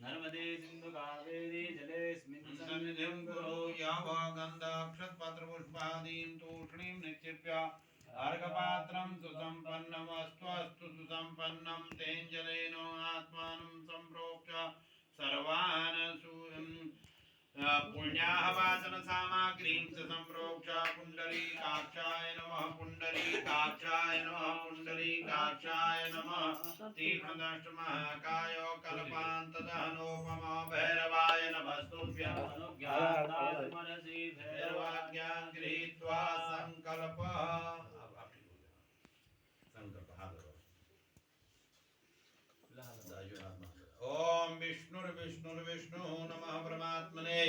नर्मदे सिन्धु कावेरी जलेऽस्मिन् सन्निधिं कुरु यावगन्धाक्षतपत्रपुष्पादीं तूष्णीं निक्षिप्य अर्घपात्रं सुसम्पन्नमस्तु अस्तु सुसम्पन्नं तेञ्जलेन आत्मानं सम्प्रोक्ष्य सर्वान् पुण्याहवाचन सामग्रीं च सम्प्रोक्ष्य पुण्डरीकाक्षाय नमः पुण्डरीकाक्षाय नमः पुण्डरीकाक्षाय नमः तीक्ष्णदष्टमहाकाय कल्पान्तदहनोपमा भैरवाय नमस्तुभ्यं मनसि भैरवाज्ञां गृहीत्वा संकल्पः ओम विष्णुर्विष्णुर्विष्णु नमः परमात्मने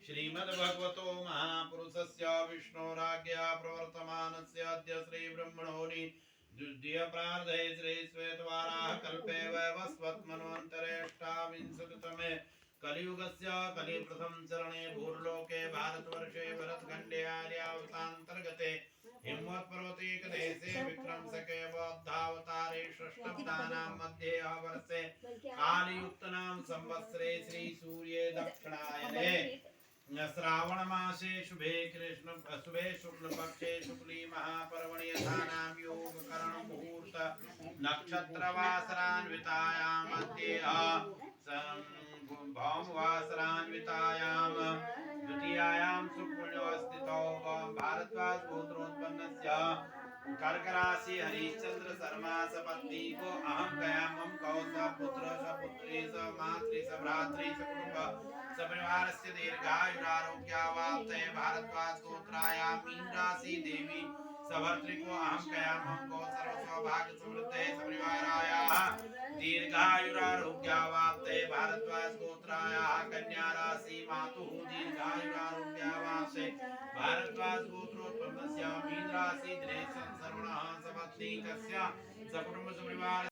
श्रीमद्भगवतो महापुरुषस्य विष्णोराज्ञया प्रवर्तमानस्य अद्य श्री ब्रह्मणोनि द्वितीय प्रार्धे श्री श्वेतवाराह कल्पे वैवस्वत्मन्वन्तरेष्टाविंशतितमे कलियुगस्य कलिप्रथम चरणे भूर्लोके भारतवर्षे भरतखण्डे आर्यावतान्तर्गते हिमवत्पर्वतीकदेशे विक्रमशके बौद्धावतारे षष्ठब्दानां मध्ये वर्षे कालयुक्तनाम संवत्सरे श्री सूर्ये दक्षिणायने श्रावण मासे शुभे शुक्ल पक्षे शुक्ली महापर्वणि यथानां योग करण मुहूर्त नक्षत्रवासरान्वितायां मध्ये भौमवासरान्वितायां द्वितीयायां सुपुण्योस्थितौ भारद्वाज गोत्रोत्पन्नस्य कर्क राशि हरिश्चंद्र शर्मा सपत्नी को अहम गया मम कौसा पुत्र सपुत्री स मातृ स भ्रातृ स कुटुंब सपरिवारस्य दीर्घायुरारोग्यावाप्तये भारद्वाज गोत्रायां मीन राशि देवी सभर्तृ को अहम गया मम को सर्व सौभाग्य समृद्धे सपरिवारायाः दीर्घायुरारोग्यावाप्तये भारद्वाज गोत्रायाः कन्या राशि मातुः दीर्घायुरारोग्यावाप्तये भारद्वाज गोत्रोत्पन्नस्य मीन राशि दिनेश सर्वणः सपत्नीकस्य सकुटुंब सपरिवार